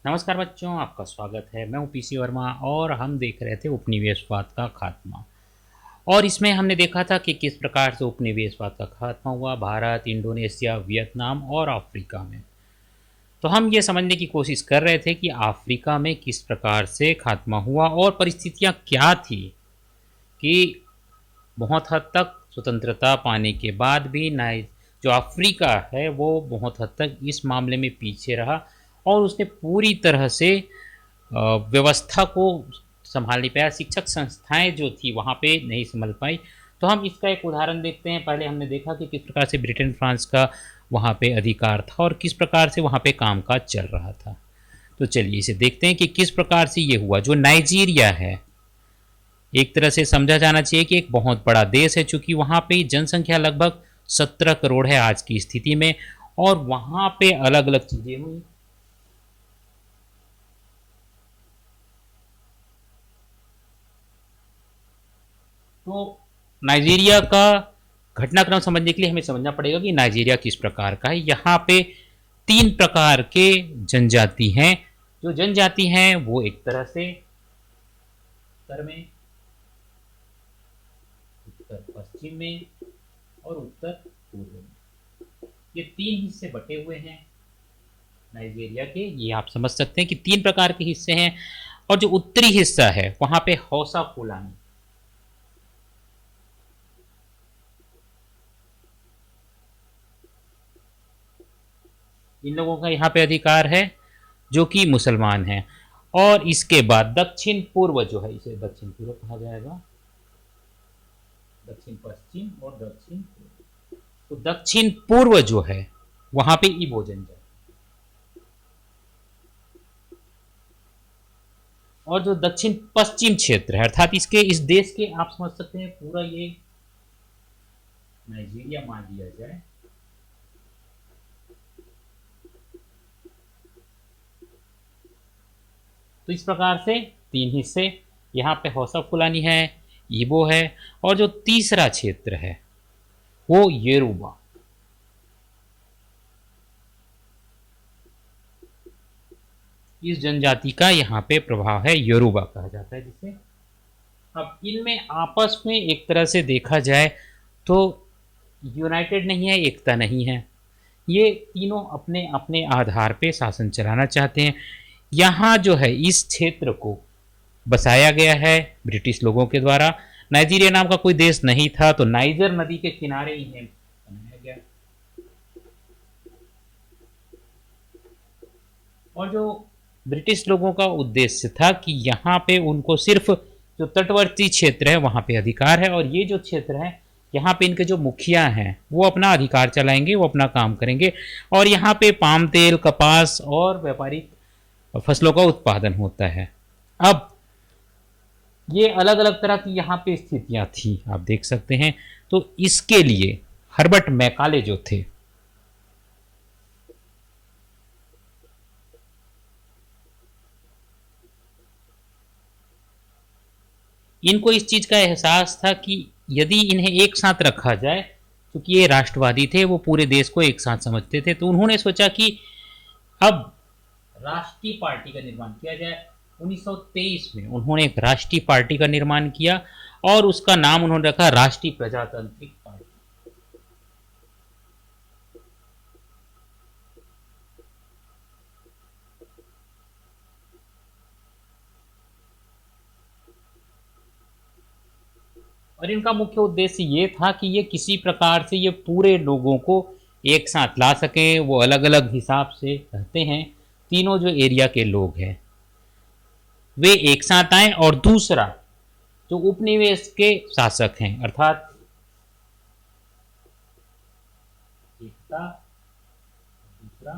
नमस्कार बच्चों, आपका स्वागत है। मैं हूं पीसी वर्मा और हम देख रहे थे उपनिवेशवाद का खात्मा। और इसमें हमने देखा था कि किस प्रकार से उपनिवेशवाद का खात्मा हुआ भारत, इंडोनेशिया, वियतनाम और अफ्रीका में। तो हम ये समझने की कोशिश कर रहे थे कि अफ्रीका में किस प्रकार से खात्मा हुआ और परिस्थितियां क्या थी कि बहुत हद तक स्वतंत्रता पाने के बाद भी जो अफ्रीका है वो बहुत हद तक इस मामले में पीछे रहा और उसने पूरी तरह से व्यवस्था को संभाल नहीं पाया। शिक्षक संस्थाएं जो थी वहाँ पे नहीं संभल पाई। तो हम इसका एक उदाहरण देखते हैं। पहले हमने देखा कि किस प्रकार से ब्रिटेन फ्रांस का वहाँ पे अधिकार था और किस प्रकार से वहाँ पे कामकाज चल रहा था। तो चलिए इसे देखते हैं कि किस प्रकार से ये हुआ। जो नाइजीरिया है, एक तरह से समझा जाना चाहिए कि एक बहुत बड़ा देश है, चूंकि वहाँ पे जनसंख्या लगभग 17 करोड़ है आज की स्थिति में और वहाँ पे अलग अलग चीज़ें हुई। तो नाइजीरिया का घटनाक्रम समझने के लिए हमें समझना पड़ेगा कि नाइजीरिया किस प्रकार का है। यहाँ पे 3 प्रकार के जनजाति हैं। जो जनजाति हैं वो एक तरह से उत्तर में, उत्तर पश्चिम में और उत्तर पूर्व में, ये 3 हिस्से बटे हुए हैं नाइजीरिया के। ये आप समझ सकते हैं कि 3 प्रकार के हिस्से हैं। और जो उत्तरी हिस्सा है वहां पे हौसा फुलानी, इन लोगों का यहाँ पे अधिकार है जो कि मुसलमान हैं। और इसके बाद दक्षिण पूर्व जो है, इसे दक्षिण पूर्व कहा जाएगा, दक्षिण पश्चिम और दक्षिण पूर्व। तो दक्षिण पूर्व जो है वहां पे इबो जनजाति, और जो दक्षिण पश्चिम क्षेत्र है अर्थात इसके इस देश के आप समझ सकते हैं पूरा ये नाइजीरिया मान लिया जाए, तो इस प्रकार से 3 हिस्से, यहाँ पे हौसा फुलानी है, इबो है, और जो तीसरा क्षेत्र है वो योरूबा। इस जनजाति का यहाँ पे प्रभाव है, योरूबा कहा जाता है जिसे। अब इनमें आपस में एक तरह से देखा जाए तो यूनाइटेड नहीं है, एकता नहीं है। ये तीनों अपने अपने आधार पे शासन चलाना चाहते हैं। यहाँ जो है इस क्षेत्र को बसाया गया है ब्रिटिश लोगों के द्वारा। नाइजीरिया नाम का कोई देश नहीं था, तो नाइजर नदी के किनारे इन्हें बनाया गया। और जो ब्रिटिश लोगों का उद्देश्य था कि यहाँ पे उनको सिर्फ जो तटवर्ती क्षेत्र है वहाँ पे अधिकार है, और ये जो क्षेत्र है यहाँ पे इनके जो मुखिया हैं वो अपना अधिकार चलाएंगे, वो अपना काम करेंगे। और यहाँ पे पाम तेल, कपास और व्यापारिक फसलों का उत्पादन होता है। अब ये अलग अलग तरह की यहाँ पे स्थितियाँ थी, आप देख सकते हैं। तो इसके लिए हर्बर्ट मैकाले जो थे, इनको इस चीज़ का एहसास था कि यदि इन्हें एक साथ रखा जाए, क्योंकि ये राष्ट्रवादी थे, वो पूरे देश को एक साथ समझते थे, तो उन्होंने सोचा कि अब राष्ट्रीय पार्टी का निर्माण किया जाए। 1923 में उन्होंने एक राष्ट्रीय पार्टी का निर्माण किया और उसका नाम उन्होंने रखा राष्ट्रीय प्रजातांत्रिक पार्टी। और इनका मुख्य उद्देश्य ये था कि ये किसी प्रकार से ये पूरे लोगों को एक साथ ला सकें। वो अलग अलग हिसाब से रहते हैं, तीनों जो एरिया के लोग हैं वे एक साथ आए। और दूसरा जो उपनिवेश के शासक हैं अर्थात एकता, दूसरा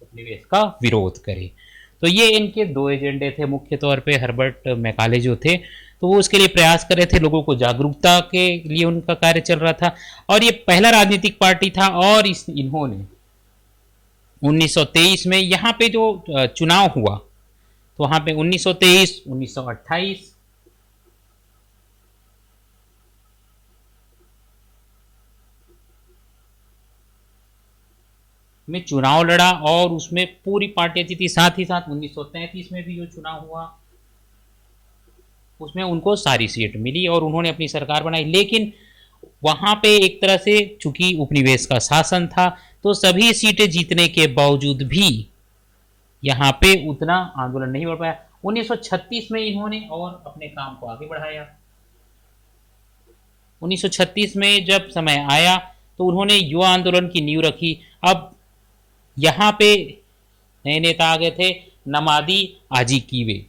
उपनिवेश का विरोध करे। तो ये इनके 2 एजेंडे थे मुख्य तौर पे। हर्बर्ट मैकाले जो थे तो वो उसके लिए प्रयास कर रहे थे, लोगों को जागरूकता के लिए उनका कार्य चल रहा था। और ये पहला राजनीतिक पार्टी था। और इन्होंने 1923 में यहाँ पे जो चुनाव हुआ, तो वहाँ पे 1923, 1928 में चुनाव लड़ा और उसमें पूरी पार्टियां जीती। साथ ही साथ 1933 में भी जो चुनाव हुआ उसमें उनको सारी सीट मिली और उन्होंने अपनी सरकार बनाई। लेकिन वहां पे एक तरह से चूंकि उपनिवेश का शासन था तो सभी सीटें जीतने के बावजूद भी यहाँ पे उतना आंदोलन नहीं बढ़ पाया। 1936 में इन्होंने और अपने काम को आगे बढ़ाया। 1936 में जब समय आया तो उन्होंने युवा आंदोलन की नींव रखी। अब यहाँ पे नए नेता आ गए थे, नमादी आजीकीवे।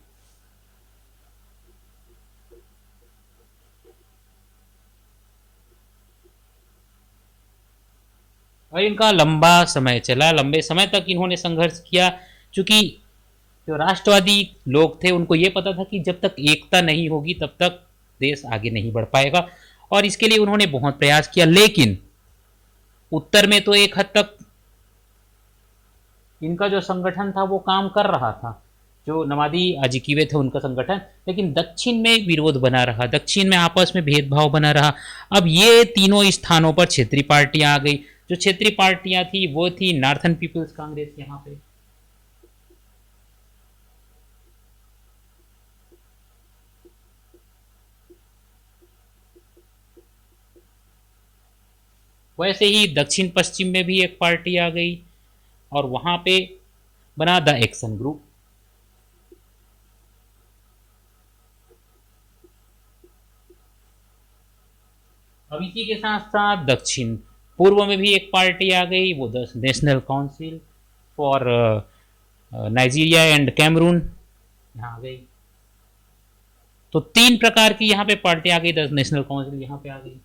और इनका लंबा समय चला, लंबे समय तक इन्होंने संघर्ष किया। चूंकि जो राष्ट्रवादी लोग थे उनको ये पता था कि जब तक एकता नहीं होगी तब तक देश आगे नहीं बढ़ पाएगा, और इसके लिए उन्होंने बहुत प्रयास किया। लेकिन उत्तर में तो एक हद तक इनका जो संगठन था वो काम कर रहा था, जो नमादी आजीकीवे थे उनका संगठन, लेकिन दक्षिण में विरोध बना रहा, दक्षिण में आपस में भेदभाव बना रहा। अब ये तीनों स्थानों पर क्षेत्रीय पार्टियां आ गई। जो क्षेत्रीय पार्टियां थी वो थी नॉर्थर्न पीपल्स कांग्रेस यहाँ पे, वैसे ही दक्षिण पश्चिम में भी एक पार्टी आ गई और वहां पे बना द एक्शन ग्रुप। अब इसी के साथ साथ दक्षिण पूर्व में भी एक पार्टी आ गई, वो the national council for Nigeria and Cameroon यहाँ आ गई। तो तीन प्रकार की यहाँ पे पार्टी आ गई, द नेशनल काउंसिल यहाँ पे आ गई।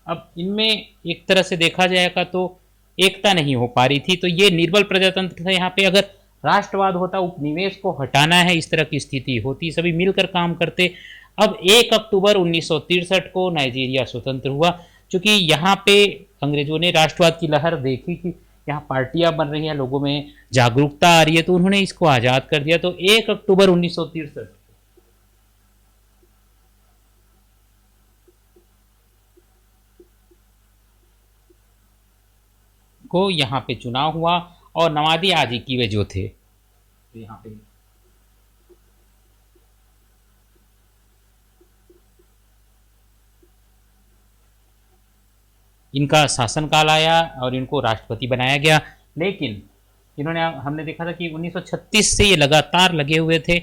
अब इनमें एक तरह से देखा जाएगा तो एकता नहीं हो पा रही थी, तो ये निर्बल प्रजातंत्र था। यहाँ पे अगर राष्ट्रवाद होता, उपनिवेश को हटाना है, इस तरह की स्थिति होती, सभी मिलकर काम करते। अब 1 अक्टूबर 1963 को नाइजीरिया स्वतंत्र हुआ। क्योंकि यहाँ पे अंग्रेजों ने राष्ट्रवाद की लहर देखी कि यहाँ पार्टियां बन रही हैं, लोगों में जागरूकता आ रही है, तो उन्होंने इसको आज़ाद कर दिया। तो 1 अक्टूबर 1963 को यहाँ पे चुनाव हुआ और नमादी आजीकीवे जो थे तो यहाँ पे इनका शासनकाल आया और इनको राष्ट्रपति बनाया गया। लेकिन इन्होंने, हमने देखा था कि 1936 से ये लगातार लगे हुए थे।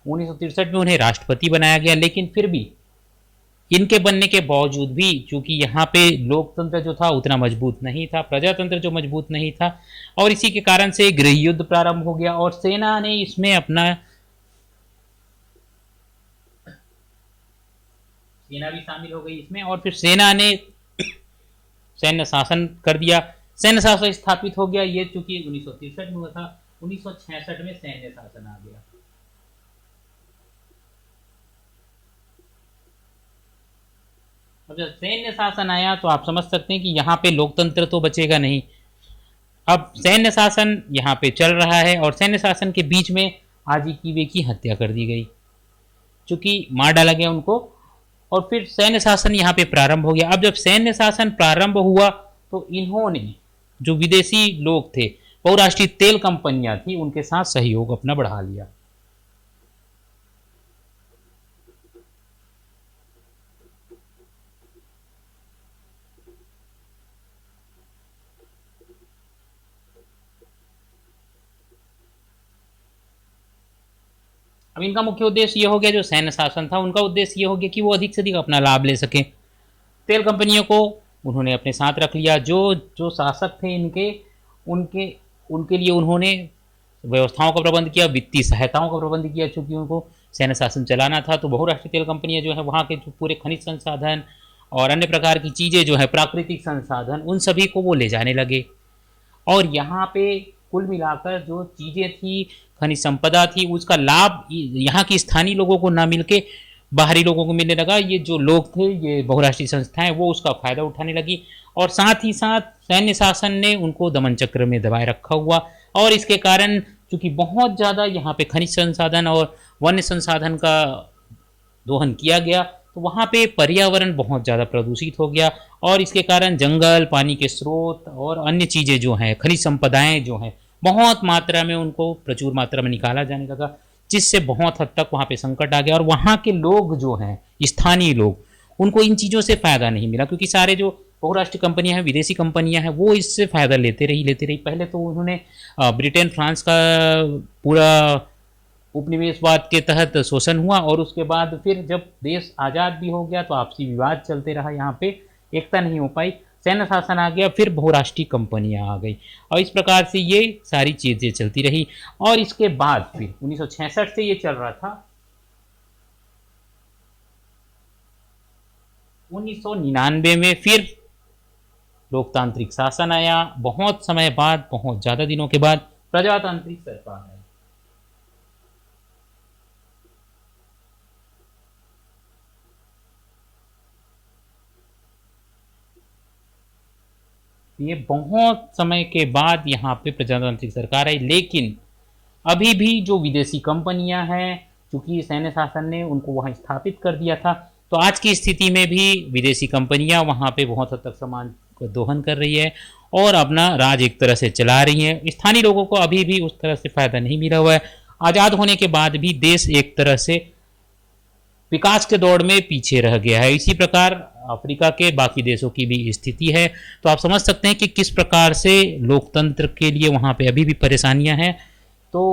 1963 में उन्हें राष्ट्रपति बनाया गया, लेकिन फिर भी इनके बनने के बावजूद भी चूंकि यहाँ पे लोकतंत्र जो था उतना मजबूत नहीं था, प्रजातंत्र जो मजबूत नहीं था, और इसी के कारण से गृह युद्ध प्रारंभ हो गया और सेना ने इसमें अपना, सेना भी शामिल हो गई इसमें, और फिर सेना ने सैन्य शासन कर दिया, सैन्य शासन स्थापित हो गया। ये चूंकि 1963 में हुआ था, 1966 में सैन्य शासन आ गया। अब जब सैन्य शासन आया तो आप समझ सकते हैं कि यहाँ पे लोकतंत्र तो बचेगा नहीं। अब सैन्य शासन यहाँ पे चल रहा है और सैन्य शासन के बीच में आजीकीवे की हत्या कर दी गई, चूंकि मार डाला गया उनको, और फिर सैन्य शासन यहाँ पे प्रारंभ हो गया। अब जब सैन्य शासन प्रारंभ हुआ तो इन्होंने, जो विदेशी लोग थे, बहुराष्ट्रीय तेल कंपनियां थी, उनके साथ सहयोग अपना बढ़ा लिया। अब इनका मुख्य उद्देश्य ये हो गया, जो सैन्य शासन था उनका उद्देश्य ये हो गया कि वो अधिक से अधिक अपना लाभ ले सकें। तेल कंपनियों को उन्होंने अपने साथ रख लिया। जो जो शासक थे इनके, उनके उनके लिए उन्होंने व्यवस्थाओं का प्रबंध किया, वित्तीय सहायताओं का प्रबंध किया। चूंकि उनको सैन्य शासन चलाना था तो बहुराष्ट्रीय तेल कंपनियां जो है वहाँ के जो पूरे खनिज संसाधन और अन्य प्रकार की चीज़ें जो है, प्राकृतिक संसाधन, उन सभी को वो ले जाने लगे। और यहाँ पे कुल मिलाकर जो चीज़ें थी, खनिज संपदा थी, उसका लाभ यहाँ की स्थानीय लोगों को ना मिलके बाहरी लोगों को मिलने लगा। ये जो लोग थे, ये बहुराष्ट्रीय संस्थाएं, वो उसका फायदा उठाने लगी, और साथ ही साथ सैन्य शासन ने उनको दमन चक्र में दबाए रखा हुआ। और इसके कारण चूंकि बहुत ज़्यादा यहाँ पे खनिज संसाधन और वन्य संसाधन का दोहन किया गया तो वहाँ पे पर्यावरण बहुत ज़्यादा प्रदूषित हो गया और इसके कारण जंगल, पानी के स्रोत और अन्य चीज़ें जो हैं, खनिज संपदाएँ जो हैं, बहुत मात्रा में उनको प्रचुर मात्रा में निकाला जाने लगा, जिससे बहुत हद तक वहाँ पे संकट आ गया और वहाँ के लोग जो हैं, स्थानीय लोग, उनको इन चीज़ों से फ़ायदा नहीं मिला क्योंकि सारे जो बहुराष्ट्रीय कंपनियां हैं, विदेशी कंपनियां हैं, वो इससे फ़ायदा लेते रही। पहले तो उन्होंने ब्रिटेन, फ्रांस का पूरा उपनिवेशवाद के तहत शोषण हुआ और उसके बाद फिर जब देश आज़ाद भी हो गया तो आपसी विवाद चलते रहा, यहाँ पे एकता नहीं हो पाई, सैन्य शासन आ गया, फिर बहुराष्ट्रीय कंपनियां आ गई और इस प्रकार से ये सारी चीज़ें चलती रही। और इसके बाद फिर 1966 से ये चल रहा था। 1999 में फिर लोकतांत्रिक शासन आया, बहुत समय बाद, बहुत ज़्यादा दिनों के बाद प्रजातांत्रिक सरकार आई। ये बहुत समय के बाद यहाँ पे प्रजातांत्रिक सरकार आई, लेकिन अभी भी जो विदेशी कंपनियां हैं, चूंकि सैन्य शासन ने उनको वहाँ स्थापित कर दिया था, तो आज की स्थिति में भी विदेशी कंपनियां वहाँ पे बहुत हद तक सामान को दोहन कर रही है और अपना राज एक तरह से चला रही है। स्थानीय लोगों को अभी भी उस तरह से फ़ायदा नहीं मिला हुआ है। आज़ाद होने के बाद भी देश एक तरह से विकास के दौड़ में पीछे रह गया है। इसी प्रकार अफ्रीका के बाकी देशों की भी स्थिति है। तो आप समझ सकते हैं कि किस प्रकार से लोकतंत्र के लिए वहाँ पे अभी भी परेशानियाँ हैं। तो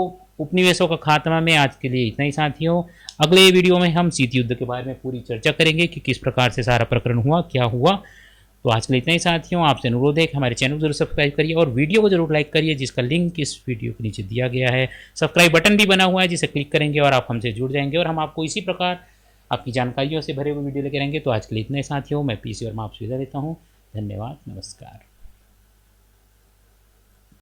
उपनिवेशों का खात्मा में आज के लिए इतना ही साथियों। अगले वीडियो में हम शीत युद्ध के बारे में पूरी चर्चा करेंगे कि किस प्रकार से सारा प्रकरण हुआ, क्या हुआ। तो आज के लिए इतना ही साथियों। आपसे अनुरोध है कि हमारे चैनल को जरूर सब्सक्राइब करिए और वीडियो को जरूर लाइक करिए, जिसका लिंक इस वीडियो के नीचे दिया गया है। सब्सक्राइब बटन भी बना हुआ है, जिसे क्लिक करेंगे और आप हमसे जुड़ जाएंगे और हम आपको इसी प्रकार आपकी जानकारियों से भरे हुए वीडियो लेके रहेंगे। तो आज के लिए इतने साथियों, मैं पीसी वर्मा आपसे विदा लेता हूँ। धन्यवाद, नमस्कार।